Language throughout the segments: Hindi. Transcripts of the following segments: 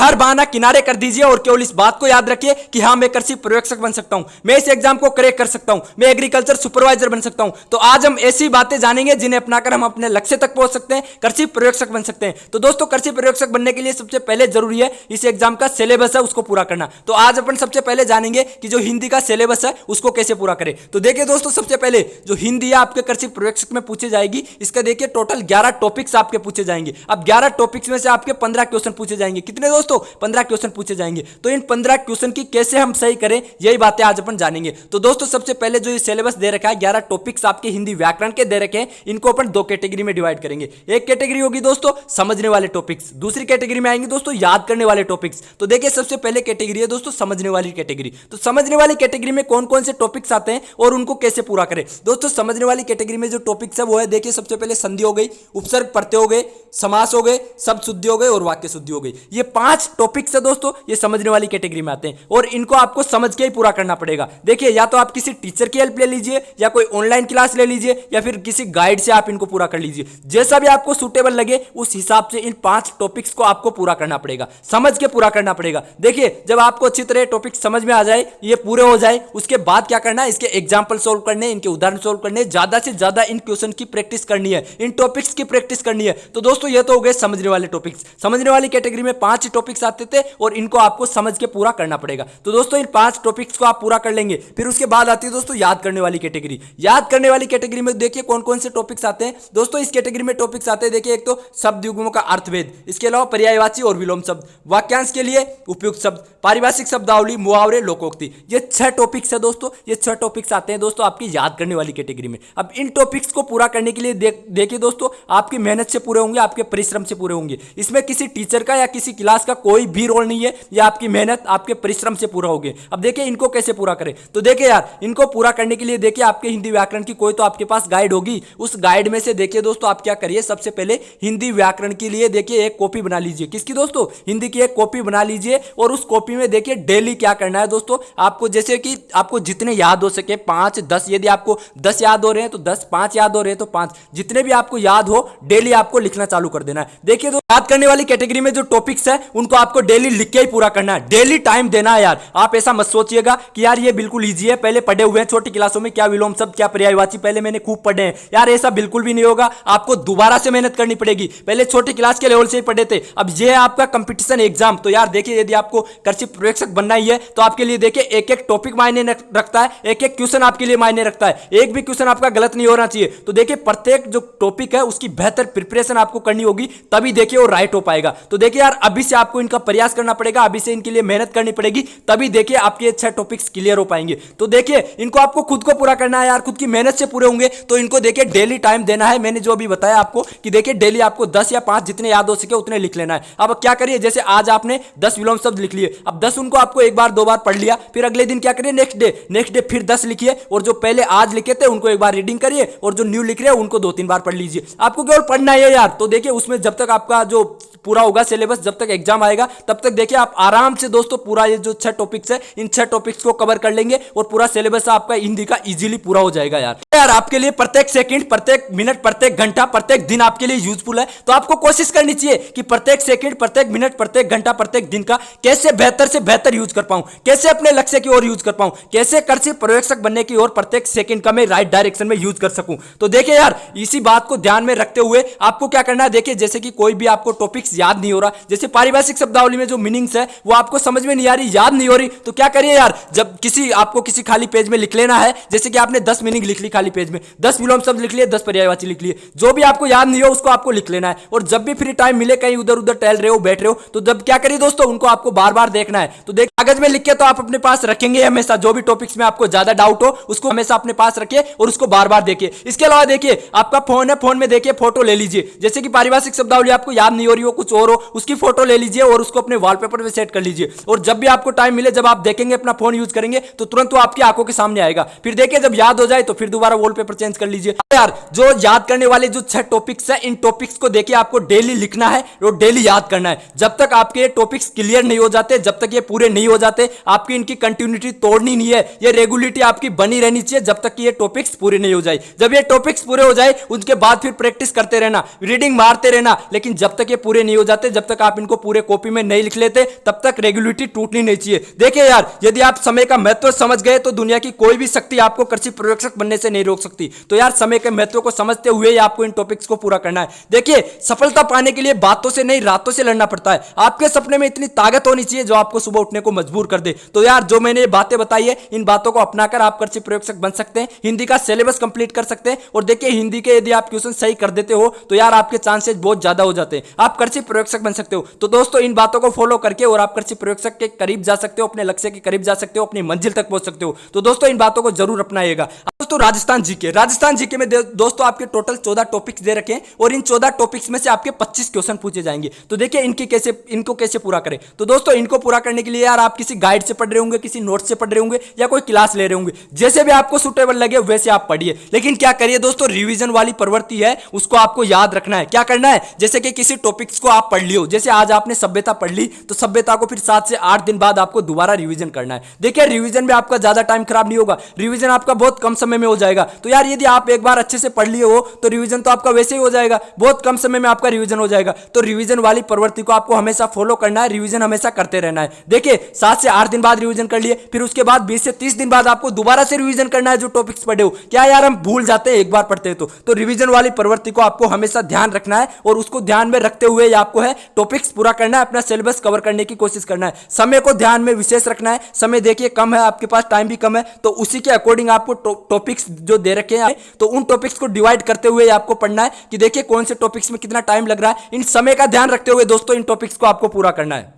हर बहाना किनारे कर दीजिए और केवल इस बात को याद रखिए कि हाँ, मैं कृषि पर्यवेक्षक बन सकता हूं, मैं इस एग्जाम को क्रैक कर सकता हूं, मैं एग्रीकल्चर सुपरवाइजर बन सकता हूं। तो आज हम ऐसी बातें जानेंगे जिन्हें अपनाकर हम अपने लक्ष्य तक पहुंच सकते हैं, कृषि पर्यवेक्षक बन सकते हैं। तो दोस्तों, कृषि पर्यवेक्षक बनने के लिए सबसे पहले जरूरी है इस एग्जाम का सिलेबस है उसको पूरा करना। तो आज अपन सबसे पहले जानेंगे कि जो हिंदी का सिलेबस है उसको कैसे पूरा करें। तो देखिए दोस्तों, सबसे पहले जो हिंदी है आपके कृषि पर्यवेक्षक में पूछी जाएगी, इसका देखिए टोटल 11 टॉपिक्स आपके पूछे जाएंगे। अब 11 टॉपिक्स में से आपके 15 क्वेश्चन पूछे जाएंगे। कितने दोस्तों? 15 क्वेश्चन पूछे जाएंगे। तो इन 15 क्वेश्चन की कैसे हम सही करें, यही बातें आज अपन जानेंगे। तो दोस्तों, सबसे पहले जो ये सिलेबस दे रखा है, 11 टॉपिक्स आपके हिंदी व्याकरण के दे रखे हैं, इनको अपन 2 कैटेगरी में डिवाइड करेंगे। एक कैटेगरी होगी दोस्तों समझने वाले टॉपिक्स, दूसरी कैटेगरी में आएंगे दोस्तों याद करने वाले टॉपिक्स। तो देखिए, सबसे पहले कैटेगरी है दोस्तों समझने वाली कैटेगरी। तो समझने वाली कैटेगरी में कौन कौन से टॉपिक्स आते हैं और उनको कैसे पूरा करें। दोस्तों, समझने वाली कैटेगरी में जो टॉपिक्स है वो है, देखिए सबसे पहले संधि हो गई, उपसर्ग प्रत्यय हो गए, समास हो गए, शब्द शुद्धि हो गई और वाक्य शुद्धि हो गई। ये 5 टॉपिक्स है दोस्तों, ये समझने वाली कैटेगरी में आते हैं और इनको आपको समझ के ही पूरा करना पड़ेगा। देखिए, या तो आप किसी टीचर की हेल्प ले लीजिए, या कोई ऑनलाइन क्लास ले लीजिए, या फिर किसी गाइड से आप इनको पूरा कर लीजिए। जैसा भी आपको सूटेबल लगे उस हिसाब से इन 5 टॉपिक्स को आपको पूरा करना पड़ेगा, समझ के पूरा करना पड़ेगा। देखिए, जब आपको अच्छी तरह टॉपिक समझ में आ जाए, ये पूरे हो जाए, उसके बाद क्या करना है, इसके एग्जाम्पल सोल्व करने, इनके उदाहरण सोल्व करने, ज्यादा से ज्यादा इन क्वेश्चन की प्रैक्टिस करनी है, इन टॉपिक्स की प्रैक्टिस करनी है। तो दोस्तों, ये तो हो गए समझने वाले टॉपिक्स। समझने वाली कैटेगरी में 5 टॉपिक्स आते थे और इनको आपको समझ के पूरा करना पड़ेगा। तो दोस्तों, इन 5 टॉपिक्स को आप पूरा कर लेंगे। फिर उसके बाद आती है दोस्तों याद करने वाली कैटेगरी। याद करने वाली कैटेगरी में देखिए कौन कौन से टॉपिक्स आते हैं। दोस्तों, इस कैटेगरी में टॉपिक्स आते हैं, देखिए एक तो शब्द युग्मों का अर्थभेद, इसके अलावा पर्यायवाची और विलोम शब्द, वाक्यांश के लिए उपयुक्त शब्द, पारिभाषिक शब्दावली, मुहावरे, लोकोक्ति। ये 6 टॉपिक्स है दोस्तों, ये 6 टॉपिक्स आते हैं दोस्तों आपकी याद करने वाली कैटेगरी में। अब इन टॉपिक्स को पूरा करने के लिए देखिए दोस्तों, आपकी मेहनत से पूरे होंगे, आपके परिश्रम से पूरे होंगे। इसमें किसी टीचर का या किसी क्लास का कोई भी रोल नहीं है, या आपकी मेहनत आपके परिश्रम से पूरा होगे। अब देखिए इनको कैसे पूरा करें। तो देखिए यार, इनको पूरा करने के लिए देखिए आपके हिंदी व्याकरण की कोई तो आपके पास गाइड होगी। उस गाइड में से देखिए दोस्तों आप क्या करिए, सबसे पहले हिंदी व्याकरण के लिए देखिए एक कॉपी बना लीजिए। किसकी दोस्तों? हिंदी की एक कॉपी बना लीजिए और उस कॉपी में देखिए डेली क्या करना है दोस्तों आपको, जैसे कि आपको जितने याद हो सके 5, 10, यदि आपको 10 याद हो रहे हैं तो 10, 5 याद हो रहे हैं तो 5, जितने भी आपको याद हो डेली आपको लिखना चालू कर देना है। देखिए तो याद करने वाली कैटेगरी में जो टॉपिक्स है उनको आपको डेली लिख के ही पूरा करना है, डेली टाइम देना है यार। आप ऐसा मत सोचिएगा कि यार ये बिल्कुल ईजी है, पहले पढ़े हुए हैं छोटी क्लासों में, क्या विलोम शब्द क्या पर्यायवाची पहले मैंने खूब पढ़े हैं। यार ऐसा बिल्कुल भी नहीं होगा, आपको दोबारा से मेहनत करनी पड़ेगी। पहले छोटी क्लास के लेवल से ही पढ़े थे, अब ये है आपका कंपटीशन एग्जाम। तो यार देखिए, यदि आपको कृषि पर्यवेक्षक बनना ही है तो आपके लिए देखिए एक एक टॉपिक मायने रखता है, एक एक क्वेश्चन आपके लिए मायने रखता है, एक भी क्वेश्चन आपका गलत नहीं होना चाहिए। तो देखिए प्रत्येक जो टॉपिक है उसकी बेहतर प्रिपरेशन आपको करनी होगी, तभी देखिए वो राइट हो पाएगा। तो देखिए यार, अभी से आपको इनका प्रयास करना पड़ेगा, अभी से इनके लिए मेहनत करनी पड़ेगी, तभी देखिए आपके 6 टॉपिक्स क्लियर हो पाएंगे। तो देखिए इनको आपको खुद को पूरा करना है यार, खुद की मेहनत से पूरे होंगे। तो इनको देखिए डेली टाइम देना है, मैंने जो अभी बताया आपको कि देखिए डेली आपको 10 या 5 जितने याद हो सके उतने लिख लेना है। अब क्या करिए, जैसे आज आपने 10 विलोम शब्द लिख लिए, अब 10 उनको आपको एक बार 2 बार पढ़ लिया, फिर अगले दिन क्या करिए, नेक्स्ट डे फिर 10 लिखिए, और जो पहले आज लिखे थे उनको एक बार रीडिंग करिए, और जो न्यू लिख रहे हैं उनको 2-3 बार पढ़ लीजिए। आपको केवल पढ़ना है यार। तो देखिए उसमें जब तक आपका जो पूरा होगा सिलेबस, जब तक एग्जाम आएगा तब तक देखिए आप आराम से दोस्तों पूरा ये जो 6 टॉपिक्स है इन 6 टॉपिक्स को कवर कर लेंगे और पूरा सिलेबस आपका हिंदी का इजीली पूरा हो जाएगा यार। आपके लिए प्रत्येक सेकंड, प्रत्येक मिनट, प्रत्येक घंटा, प्रत्येक दिन आपके लिए यूजफुल है। तो आपको कोशिश करनी चाहिए कि प्रत्येक सेकंड, प्रत्येक मिनट, प्रत्येक घंटा, प्रत्येक दिन का कैसे बेहतर से बेहतर यूज कर पाऊं, कैसे अपने लक्ष्य की ओर यूज कर पाऊं, कैसे कृषि पर्यवेक्षक बनने की ओर प्रत्येक सेकंड का मैं राइट डायरेक्शन में यूज कर सकूं। तो देखिए यार, इसी बात को ध्यान में रखते हुए आपको क्या करना है, देखिए जैसे कि कोई भी आपको टॉपिक्स याद नहीं हो रहा, जैसे पारिभाषिक शब्दावली में जो मीनिंग्स है वो आपको समझ में नहीं आ रही, याद नहीं हो रही, तो क्या करिए यार, जब आपको किसी खाली पेज में लिख लेना है, जैसे कि आपने 10 मीनिंग लिख ली खाली पेज में, 10 विलोम शब्द लिख लिए, 10 पर्यायवाची लिख लिए, जो भी आपको याद नहीं हो उसको आपको लिख लेना है। और जब भी फ्री टाइम मिले, कहीं उधर उधर टहल रहे हो, बैठ रहे हो, तो जब क्या करिए दोस्तों, उनको आपको बार बार देखना है। तो देख कागज में लिख के तो आप अपने पास रखेंगे हमेशा, जो भी टॉपिक्स में आपको ज्यादा डाउट हो उसको हमेशा अपने पास रखिए और उसको बार बार देखिए। इसके अलावा देखिए आपका फोन है, फोन में देखिए फोटो ले लीजिए, जैसे कि पारिभाषिक शब्दावली आपको याद नहीं हो रही हो, कुछ और हो, उसकी फोटो ले लीजिए और उसको अपने वॉलपेपर पे सेट कर लीजिए। और जब भी आपको टाइम मिले, जब आप देखेंगे अपना फोन यूज करेंगे तो तुरंत वो आपकी आंखों के सामने आएगा। फिर देखिए जब याद हो जाए तो फिर दोबारा वॉलपेपर चेंज कर लीजिए। यार जो याद करने वाले जो 6 टॉपिक्स है, इन टॉपिक्स को देखिए आपको डेली लिखना है और डेली याद करना है। जब तक आपके ये टॉपिक्स क्लियर नहीं हो जाते, जब तक ये पूरे नहीं हो जाते, आपकी इनकी कंटिन्यूटी तोड़नी नहीं है, ये रेगुलरिटी आपकी बनी रहनी चाहिए जब तक कि ये टॉपिक्स पूरे नहीं हो जाए। जब ये टॉपिक्स पूरे हो जाए उसके बाद फिर प्रैक्टिस करते रहना, रीडिंग मारते रहना, लेकिन जब तक ये पूरे नहीं हो जाते, जब तक आप इनको पूरे कॉपी में नहीं लिख लेते तब तक रेगुलेटरी टूटनी नहीं चाहिए। देखिए यार, यदि आप समय का महत्व समझ गए तो दुनिया की कोई भी शक्ति आपको कृषि पर्यवेक्षक बनने से नहीं रोक सकती। तो यार, समय के महत्व को समझते हुए ही आपको इन टॉपिक्स को पूरा करना है। देखिए, सफलता पाने के लिए बातों से नहीं रातों से लड़ना पड़ता है। आपके सपने में इतनी ताकत होनी चाहिए जो आपको सुबह उठने को मजबूर कर दे। तो यार, जो मैंने ये बातें बताई है, इन बातों को अपनाकर आप कृषि पर्यवेक्षक बन सकते हैं, हिंदी का सिलेबस कंप्लीट कर सकते हैं। और देखिए, हिंदी के यदि आप क्वेश्चन सही कर देते हो तो यार आपके चांसेस बहुत ज्यादा हो जाते हैं, आप कृषि पर्यवेक्षक बन सकते हो। तो दोस्तों, इन बातों को फॉलो करके और आप कृषि पर्यवेक्षक के करीब जा सकते हो, अपने लक्ष्य के करीब जा सकते हो, अपनी मंजिल तक पहुंच सकते हो। तो दोस्तों, इन बातों को जरूर अपनाइएगा। दोस्तों, राजस्थान जीके में दोस्तों आपके टोटल 14 टॉपिक्स दे रखे हैं और इन 14 टॉपिक्स में से आपके 25 क्वेश्चन पूछे जाएंगे। तो देखिए इनको कैसे पूरा करें। तो दोस्तों, इनको पूरा करने के लिए यार आप किसी गाइड से पढ़ रहे होंगे, किसी नोट से पढ़ रहे होंगे या कोई क्लास ले रहे होंगे, जैसे भी आपको सुटेबल लगे वैसे आप पढ़िए। लेकिन क्या करिए दोस्तों, रिवीजन वाली प्रवृत्ति है उसको आपको याद रखना है। क्या करना है, जैसे कि किसी टॉपिक्स को आप पढ़ लियो, जैसे आज आपने सभ्यता पढ़ ली तो सभ्यता को फिर 7 से 8 दिन बाद आपको दोबारा रिवीजन करना है। देखिए, रिवीजन में आपका ज्यादा टाइम खराब नहीं होगा, रिवीजन आपका बहुत कम समय में हो जाएगा। तो यार, यदि आप एक बार अच्छे से पढ़ लिए हो तो रिवीजन तो आपका वैसे ही हो जाएगा, बहुत कम समय में आपका रिवीजन हो जाएगा। तो रिवीजन वाली प्रवृत्ति को आपको हमेशा फॉलो करना है, रिवीजन हमेशा करते रहना है। देखिए, 7 से 8 दिन बाद रिवीजन कर लिए, फिर उसके बाद 20 से 30 दिन बाद आपको दोबारा से रिवीजन करना है जो टॉपिक्स पढ़े हो। क्या यार, हम भूल जाते हैं एक बार पढ़ते हैं तो रिवीजन वाली प्रवृत्ति को आपको हमेशा ध्यान रखना है और उसको ध्यान में रखते हुए आपको है टॉपिक्स पूरा करना है, अपना सिलेबस कवर करने की कोशिश करना है। समय को ध्यान में विशेष रखना है। समय देखिए कम है, आपके पास टाइम भी कम है, तो उसी के अकॉर्डिंग आपको टॉपिक्स जो दे रखे हैं तो उन टॉपिक्स को डिवाइड करते हुए आपको पढ़ना है कि देखिए कौन से टॉपिक्स में कितना टाइम लग रहा है। इन समय का ध्यान रखते हुए दोस्तों इन टॉपिक्स को आपको पूरा करना है।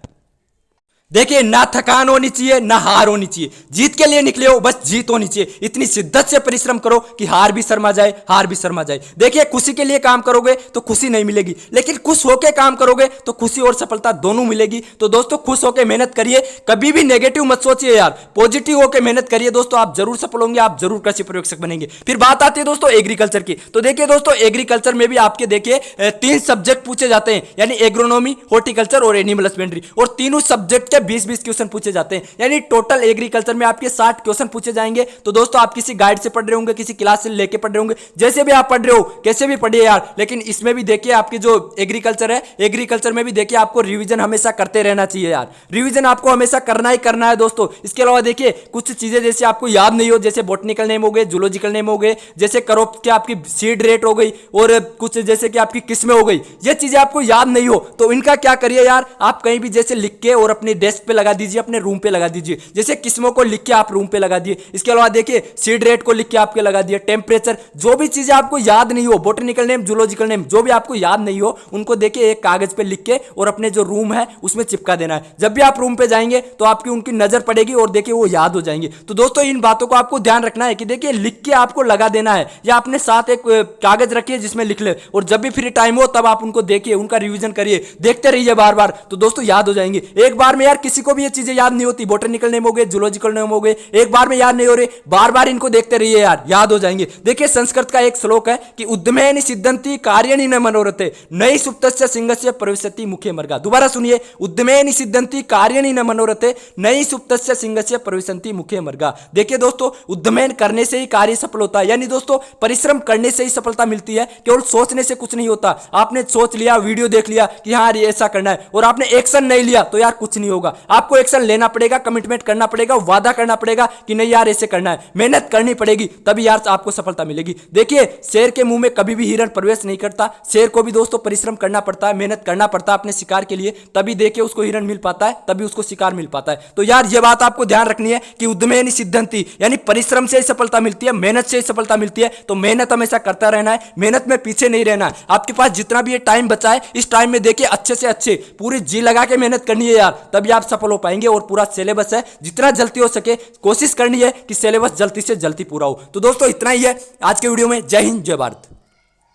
देखिए, ना थकान होनी चाहिए ना हार होनी चाहिए, जीत के लिए निकले हो बस जीत होनी चाहिए। इतनी शिद्दत से परिश्रम करो कि हार भी शर्मा जाए, हार भी शर्मा जाए। देखिए, खुशी के लिए काम करोगे तो खुशी नहीं मिलेगी, लेकिन खुश होकर काम करोगे तो खुशी और सफलता दोनों मिलेगी। तो दोस्तों, खुश होकर मेहनत करिए, कभी भी नेगेटिव मत सोचिए यार, पॉजिटिव होकर मेहनत करिए दोस्तों, आप जरूर सफल होंगे, आप जरूर कृषि पर्यवेक्षक बनेंगे। फिर बात आती है दोस्तों एग्रीकल्चर की। तो देखिए दोस्तों, एग्रीकल्चर में भी आपके देखिए 3 सब्जेक्ट पूछे जाते हैं, यानी एग्रोनॉमी, हॉर्टिकल्चर और एनिमल हस्बेंड्री, और तीनों सब्जेक्ट के 20-20 क्वेश्चन पूछे जाते हैं। यानी टोटल एग्रीकल्चर में आपके 60 क्वेश्चन पूछे जाएंगे। तो दोस्तों, आप किसी गाइड से पढ़ रहे होंगे, किसी क्लास से लेके पढ़ रहे होंगे, जैसे भी आप पढ़ रहे हो, कैसे भी पढ़िए यार, लेकिन इसमें भी देखिए आपकी जो एग्रीकल्चर है, एग्रीकल्चर में भी देखिए आपको रिवीजन हमेशा करते रहना चाहिए यार, रिवीजन आपको हमेशा करना ही करना है दोस्तों। इसके अलावा देखिए कुछ चीजें जैसे आपको याद नहीं हो, जैसे बॉटनिकल नेम हो गए, जूलॉजिकल नेम हो गए, जैसे क्रॉप की आपकी सीड रेट हो गई, और कुछ जैसे कि आपकी किस्में हो गई, ये चीजें आपको याद नहीं हो तो इनका क्या करिए यार, आप कहीं भी जैसे लिख के और अपनी डेस्क पे लगा दीजिए, अपने रूम पे लगा दीजिए। जैसे किस्मों को लिख के आप रूम पे लगा दिए, इसके अलावा देखिए सीड रेट को लिख के आपके लगा दिए, टेम्परेचर, जो भी चीजें आपको याद नहीं हो, बॉटनिकल नेम, जूलॉजिकल नेम, जो भी आपको याद नहीं हो उनको देखिए एक कागज पे लिख के और अपने जो रूम है उसमें चिपका देना है। जब भी आप रूम पे जाएंगे तो आपकी उनकी नजर पड़ेगी और देखिए वो याद हो जाएंगे। तो दोस्तों, इन बातों को आपको ध्यान रखना है कि देखिए लिख के आपको लगा देना है, या अपने साथ एक कागज रखिए जिसमें लिख ले, और जब भी फ्री टाइम हो तब आप उनको देखिए, उनका रिवीजन करिए, देखते रहिए बार बार, तो दोस्तों याद हो जाएंगे। एक बार में यार किसी को भी ये चीजें याद नहीं होती, बॉटनिकल नेम हो गए, जूलॉजिकल नेम हो गए, एक बार में याद नहीं हो रहे, बार बार इनको देखते रहिए यार, याद हो जाएंगे। देखिए, संस्कृत का एक श्लोक है कि उद्यमेन सिद्धंति कार्याणि न मनोरथे नई सुप्तस्य सिंहस्य प्रविशति मुखे मर्गा। दोबारा सुनिए, उद्यमेन सिद्धंति कार्याणि न मनोरथे नई सुप्तस्य सिंहस्य प्रविशति मुखे मर्गा। देखिए दोस्तों, उद्यमेन करने से ही कार्य सफल होता है, यानी दोस्तों परिश्रम करने से ही सफलता मिलती है, केवल सोचने से कुछ नहीं होता। आपने सोच लिया, वीडियो देख लिया कि हाँ ये ऐसा करना है, और आपने एक्शन नहीं लिया तो यार कुछ नहीं होगा। आपको एक्शन लेना पड़ेगा, कमिटमेंट करना पड़ेगा, वादा करना पड़ेगा कि नहीं यार ऐसे करना है, मेहनत करनी पड़ेगी, तभी यार आपको सफलता मिलेगी। देखिए, शेर के मुंह में कभी भी हिरण प्रवेश नहीं करता, शेर को भी दोस्तों परिश्रम करना पड़ता है, मेहनत करना पड़ता है अपने शिकार के लिए, तभी देखिए उसको हिरण मिल पाता है, तभी उसको शिकार मिल पाता है। तो यार ये बात आपको ध्यान रखनी है कि उद्यमेन सिद्धंति, यानी परिश्रम से ही सफलता मिलती है, मेहनत से ही सफलता मिलती है। तो मेहनत हमेशा करता रहना है, मेहनत में पीछे नहीं रहना है। आपके पास जितना भी ये टाइम बचा है, इस टाइम में देखिए अच्छे से अच्छे पूरी जी लगा के मेहनत करनी है यार, तभी आप सफल हो पाएंगे। और पूरा सिलेबस है, जितना जल्दी हो सके कोशिश करनी है कि सिलेबस जल्दी से जल्दी पूरा हो। तो दोस्तों इतना ही है आज के वीडियो में। जय हिंद, जय भारत।